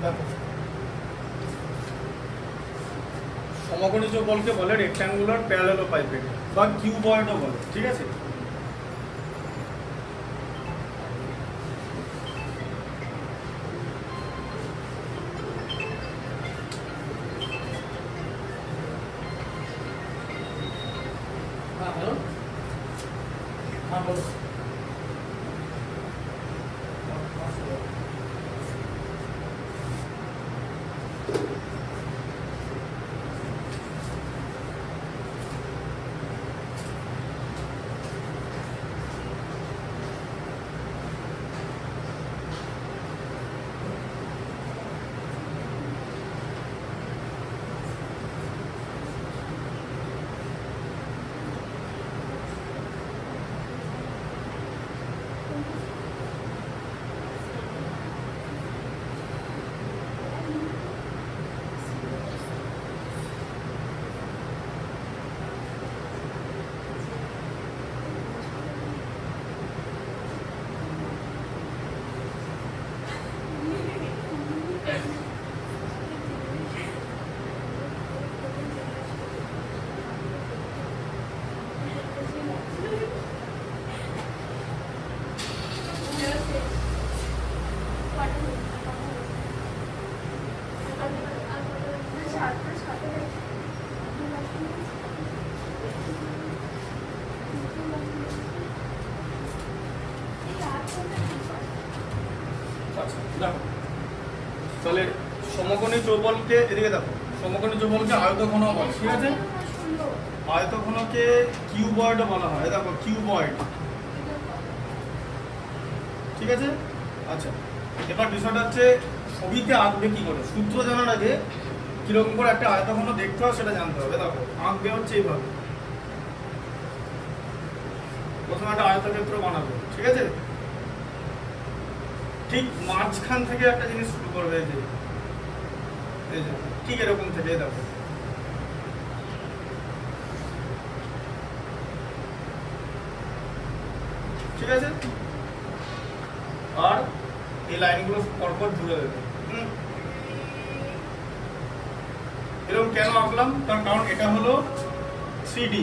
দেখো সমকোণী চৌবলকে বলে রেক্ট্যাঙ্গুলার প্যারালেলোপাইপেড বা কিউবয়েডও বলে, ঠিক আছে। হ্যাঁ বলো। হ্যাঁ বলো। দেখো তাহলে সমকোণী চৌবলকে এদিকে দেখো, সমকোণী চৌবলকে আয়তঘন বলে, ঠিক আছে। আয়তঘনকে কিউবয়েডও বলা হয়, দেখো কিউবয়েড, ঠিক আছে। আচ্ছা এবার বিষয়টা হচ্ছে ছবিতে আঁকবে কি করে, সূত্র জানার আগে কিরকম করে একটা আয়তঘন দেখতে হয় সেটা জানতে হবে। দেখো আঁকবে হচ্ছে এইভাবে, প্রথমে একটা আয়তক্ষেত্র বানাবে, ঠিক আছে। ঠিক মাঝখান থেকে একটা জিনিস শুরু করবে, এই যে ঠিক এরকম থেকে দেখো, ঠিক আছে। আর এই লাইনগুলো পরপর জুড়ে দেবে। এরকম কেন আঁকলাম, তার কারণ এটা হলো 3D,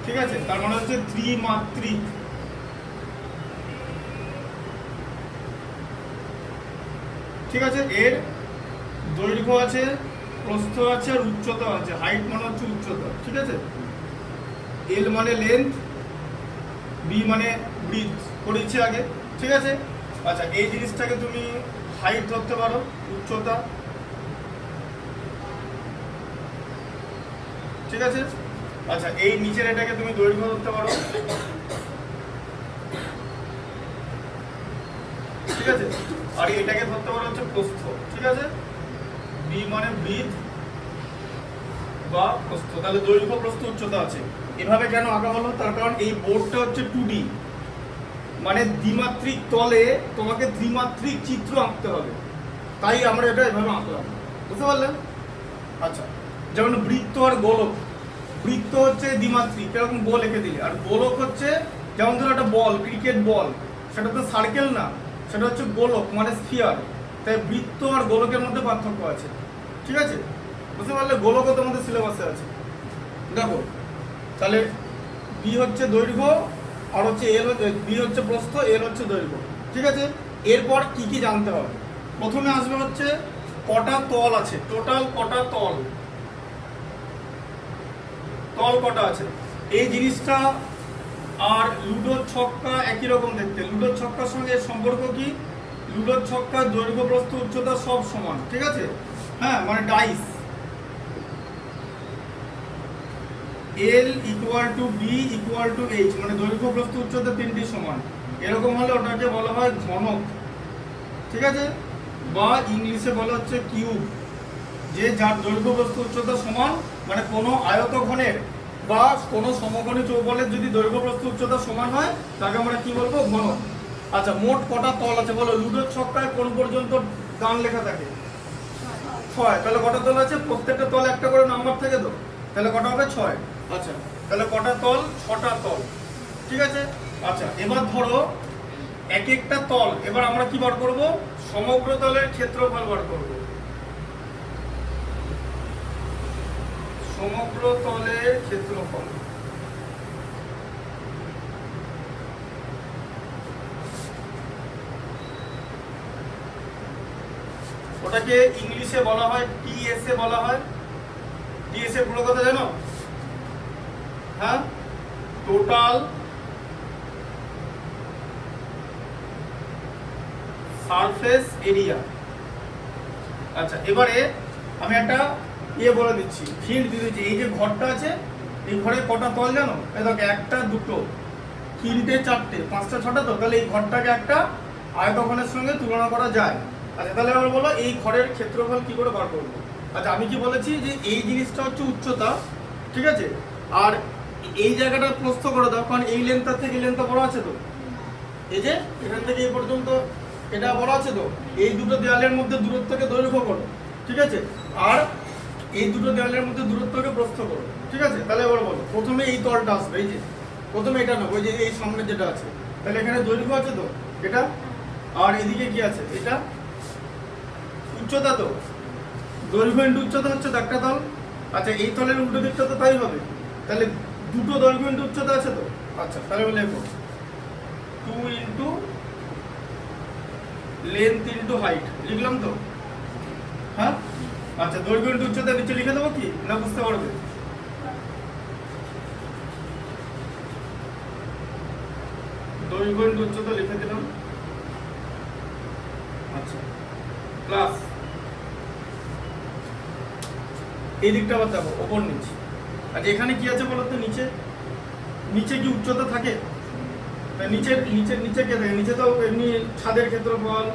ঠিক আছে। তার মানে হচ্ছে ত্রিমাত্রিক, ঠিক আছে। এর দৈর্ঘ্য আছে, প্রস্থ আছে আর উচ্চতা আছে। হাইট মানে হচ্ছে উচ্চতা, ঠিক আছে। এল মানে লেন্থ, বি মানে ব্রিথ করেছি আগে, ঠিক আছে। আচ্ছা এই জিনিসটাকে তুমি হাইট ধরতে পারো, উচ্চতা, ঠিক আছে। আচ্ছা এই নিচের এটাকে তুমি দৈর্ঘ্য ধরতে পারো, ঠিক আছে। আর এটাকে ধরতে পারো হচ্ছে প্রস্থ, ঠিক আছে। বি মানে ব্রিথ বা প্রস্থ, তাহলে দৈর্ঘ্য প্রস্থ উচ্চতা আছে। এভাবে কেন আঁকা হলো, তার কারণ এই বোর্ডটা হচ্ছে 2D, মানে দ্বিমাত্রিক তলে তোমাকে ত্রিমাত্রিক চিত্র আঁকতে হবে, তাই আমরা এটা এভাবে আঁকলাম, বুঝতে পারলেন। আচ্ছা যেমন বৃত্ত আর গোলক, বৃত্ত হচ্ছে দ্বিমাত্রিক, এরকম গোল এঁকে দিলে, আর গোলক হচ্ছে যেমন ধরো একটা বল, ক্রিকেট বল, সেটা তো সার্কেল না, সেটা হচ্ছে গোলক মানে স্ফিয়ার। তাই বৃত্ত আর গোলকের মধ্যে পার্থক্য আছে, ঠিক আছে, বুঝতে পারলে। গোলকও তোমাদের সিলেবাসে আছে। দেখো তাহলে বি হচ্ছে দৈর্ঘ্য আর হচ্ছে এল, বি হচ্ছে প্রস্থ, এল হচ্ছে দৈর্ঘ্য, ঠিক আছে। এরপর কি কি জানতে হবে, প্রথমে আসবে হচ্ছে কটা তল আছে, টোটাল কটা তল, তল কটা আছে এই জিনিসটা। আর লুডোর ছক্কা একই রকম দেখতে, লুডোর ছক্কার সঙ্গে এর সম্পর্ক কি, লুডোর ছক্কার দৈর্ঘ্য প্রস্থ উচ্চতা সব সমান, ঠিক আছে। হ্যাঁ মানে ডাইস, L equal to B equal to H, মানে দৈর্ঘ্য প্রস্থ উচ্চতা তিনটি সমান, এরকম হলে ওটাকে বলা হয় ঘনক, ঠিক আছে। বা ইংলিশে বলা হচ্ছে কিউব, যে যার দৈর্ঘ্য প্রস্থ উচ্চতা সমান, মানে কোনো আয়তঘনের বা কোনো সমকোণী চৌবলের যদি দৈর্ঘ্য প্রস্থ উচ্চতা সমান হয় তাকে আমরা কি বলবো, ঘনক। আচ্ছা মোট কটা তল আছে বলো, লুডোর ছক্কায় কোন পর্যন্ত দান লেখা থাকে, 6, তাহলে কটা তল আছে, প্রত্যেকটা তল একটা করে নাম্বার থাকে তো, তাহলে কটা হবে 6। আচ্ছা তাহলে কটা তল, 6টা তল, ঠিক আছে। আচ্ছা এবার ধরো এক একটা তল, এবার আমরা কি বার করব, সমগ্র তলের ক্ষেত্রফল বার করব। সমগ্র তলের ক্ষেত্রফল, ওটাকে ইংলিশে বলা হয় টিএসএ বলা হয়। টিএসএ পুরো কথা জানো? হ্যাঁ, টোটাল সারফেস এরিয়া। আচ্ছা, এবারে আমি একটা বলে দিচ্ছি, ফিল্ড দিয়ে দিচ্ছি। এই যে ঘরটা আছে, এই ঘরে কটা তল জানো? এই দেখো, একটা, দুটো, তিনটে, চারটে, পাঁচটা, ছটা। তো তাহলে এই ঘরটাকে একটা আয়তঘনের সঙ্গে তুলনা করা যায়। আচ্ছা, তাহলে আমরা বলো এই ঘরের ক্ষেত্রফল কি করে বার করবো? আচ্ছা, আমি কি বলেছি যে এই জিনিসটা হচ্ছে উচ্চতা, ঠিক আছে, আর এই জায়গাটা প্রস্থ করে দাও, কারণ এই লেন্থটার থেকে এই লেন্থটা বড় আছে। তো এই যে এখান থেকে এই পর্যন্ত এটা বড় আছে। তো এই দুটো দেওয়ালের মধ্যে দূরত্বকে দৈর্ঘ্য করো, ঠিক আছে, আর এই দুটো দেওয়ালের মধ্যে দূরত্বকে প্রস্থ করো, ঠিক আছে। তাহলে এবার বলো, প্রথমে এই তলটা আসবে, এই যে প্রথমে এটা না, ওই যে এই সামনে যেটা আছে, তাহলে এখানে দৈর্ঘ্য আছে তো এটা, আর এদিকে কি আছে, এটা উচ্চতা। তো দৈর্ঘ্য ইন্টু উচ্চতা হচ্ছে একটা তল। আচ্ছা, এই তলের উল্টো দিকটা তো তাই হবে, তাহলে দুটো দৈর্ঘ্য ইন্টু উচ্চতা আছে। তো আচ্ছা, তাহলে লেখো 2 ইন্টু লেন্থ ইন্টু হাইট, লিখলাম তো? হ্যাঁ, আচ্ছা, দৈর্ঘ্য ইন্টু উচ্চতা নিচে লিখে দেবো কি না, বুঝতে পারবে? দৈর্ঘ্য ইন্টু উচ্চতা লিখে দিলাম। আচ্ছা, প্লাস এই দিকটা আবার দেখো, ওপর নিচে। আচ্ছা, এখানে কি আছে বলো তো? নিচে, নিচে কি উচ্চতা থাকে? নিচে নিচে নিচে কে থাকে? নিচে তো এমনি ছাদের ক্ষেত্রফল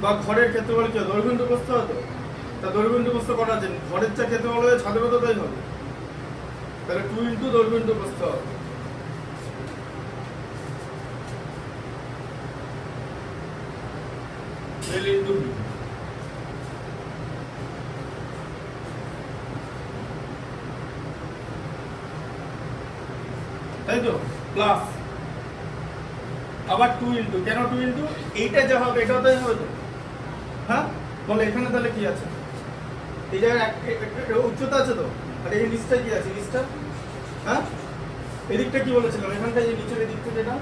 বা ঘরের ক্ষেত্রফল কি দৈর্ঘ্য ইন্টু প্রস্থ হতো। তা দৈর্ঘ্য ইন্টু প্রস্থ করা আছে, ঘরের যা ক্ষেত্রফল হবে ছাদেরও তো তাই হবে। তাহলে 2 ইন্টু দৈর্ঘ্য ইন্টু প্রস্থ হবে। L into B। তাই তো, প্লাস আবার 2 ইন্টু, কেন 2 ইন্টু? এইটা যা হবে এটাও তাই হবে। তো হ্যাঁ, বলে এখানে তাহলে কি আছে? এই জায়গায় উচ্চতা আছে। তো আর এই নিচটা কি আছে? নিচটা, হ্যাঁ, এদিকটা কি বলেছিলাম? এখানটা যে নিচের এদিকটা যেটা,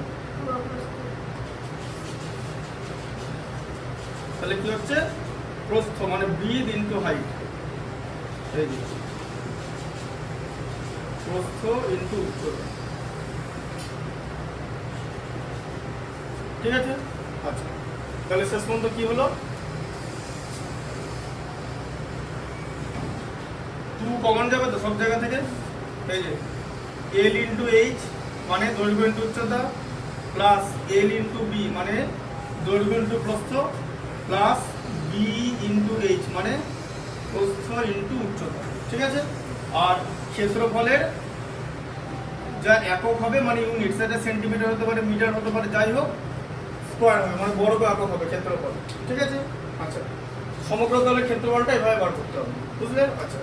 তাহলে কি হচ্ছে? প্রস্থ, মানে ব্রিথ ইন্টু হাইট। এই যে প্রস্থ ইন্টু উচ্চতা, ঠিক আছে। আচ্ছা, তাহলে শেষ পর্যন্ত কি হলো? 2 কমন যাবে তো সব জায়গা থেকে। এই যে L ইন্টু এইচ মানে দৈর্ঘ্য ইন্টু উচ্চতা, প্লাস L ইন্টু বি মানে দৈর্ঘ্য ইন্টু প্রস্থ, প্লাস বি ইন্টু এইচ মানে প্রস্থ ইন্টু উচ্চতা, ঠিক আছে। আর ক্ষেত্রফলের যা একক হবে মানে ইউনিট, সেটা সেন্টিমিটার হতে পারে, মিটার হতে পারে, যাই হোক, স্কোয়ার হবে মানে বর্গ একক হবে ক্ষেত্রফল, ঠিক আছে। আচ্ছা, সমগ্র তলের ক্ষেত্রফলটা এভাবে বার করতে হবে, বুঝলে? আচ্ছা,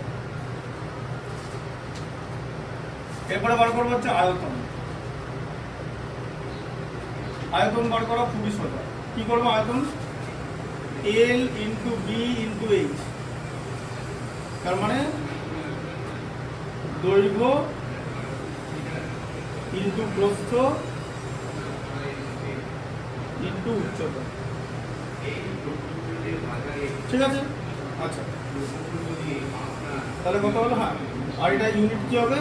এরপরে বার করবো হচ্ছে আয়তন। আয়তন বার করা খুবই সোজা। কি করবো? আয়তন L into B into H, তার মানে দৈর্ঘ্য ইন্টু প্রস্থ ইন্টু উচ্চতা, ঠিক আছে। আচ্ছা, তাহলে কত হলো? হ্যাঁ, আর এটা ইউনিট কি হবে?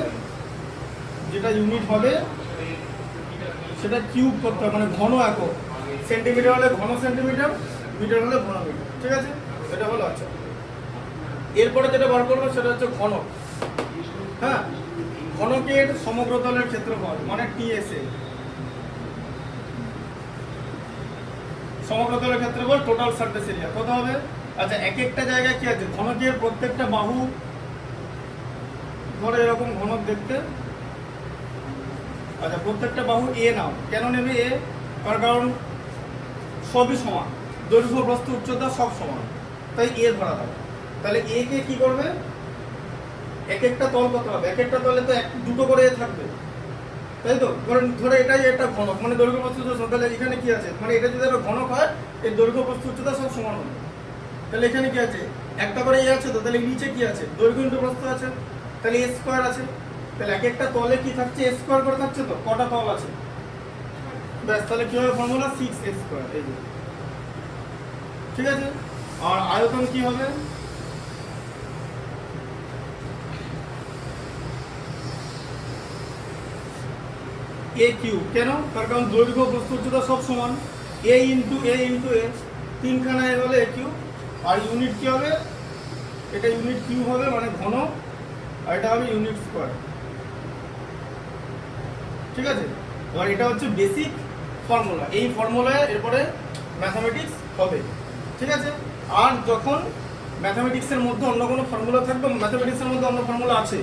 যেটা ইউনিট হবে সেটা কিউব করতে হবে, মানে ঘন একক। সেন্টিমিটার হলে ঘন সেন্টিমিটার, মিটার হলে ঘন মিটার, ঠিক আছে। এটা হলো। আচ্ছা, এরপরে যেটা বার করবো সেটা হচ্ছে ঘনক। হ্যাঁ, ঘনকের সমগ্র তলের ক্ষেত্রফল মানে টিএসএ। সমগ্র তলের ক্ষেত্রফল টোটাল সারফেস এরিয়া কত হবে? আচ্ছা, এক একটা জায়গায় কি আছে? ঘনকের প্রত্যেকটা বাহু, ধরো এরকম ঘনক দেখতে। আচ্ছা, প্রত্যেকটা বাহু এ নাও। কেন নেবে এ? তার কারণ সবই সমান, দৈর্ঘ্য প্রস্থ উচ্চতা সব সমান, তাই এ ধরা হবে। তাহলে এ কে কি করবে? এক একটা তল কত হবে? এক একটা তলে তো দুটো করে এ থাকবে, তাই তো? ধরে এটাই একটা ঘনক, মানে দৈর্ঘ্য প্রস্থ উচ্চতা সমান, তাহলে এখানে কি আছে, মানে এটা যদি একটা ঘনক হয় এর দৈর্ঘ্য প্রস্থ উচ্চতা সব সমান হবে। তাহলে এখানে কি আছে, একটা করে এ আছে তো, তাহলে নিচে কি আছে, দৈর্ঘ্য ইন্টু প্রস্থ আছে, তাহলে এ স্কয়ার আছে। তাহলে এক একটা তলে কি থাকছে, এ স্কয়ার করে থাকছে, তো কটা তল আছে, ব্যাস। তাহলে কি হবে ফর্মুলা 6a স্কয়ার, এই যে, ঠিক আছে। আর আয়তন কি হবে, এ কিউ। কেন? তার কারণ দৈর্ঘ্য প্রস্থ উচ্চতা সব সমান, এ ইন্টু এ, তিনখানা এ হলে এ কিউ। আর ইউনিট কি হবে, এটা ইউনিট কিউ হবে, মানে ঘন, আর এটা হবে ইউনিট স্কয়ার, ঠিক আছে। এবার এটা হচ্ছে বেসিক ফর্মুলা, এই ফর্মুলায় এরপরে ম্যাথামেটিক্স হবে, ঠিক আছে। আর যখন ম্যাথামেটিক্সের মধ্যে অন্য কোনো ফর্মুলা থাকবে, ম্যাথামেটিক্সের মধ্যে অন্য ফর্মুলা আছে,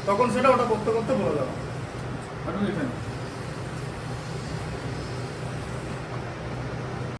তখন সেটা ওটা করতে করতে বলে দেওয়া।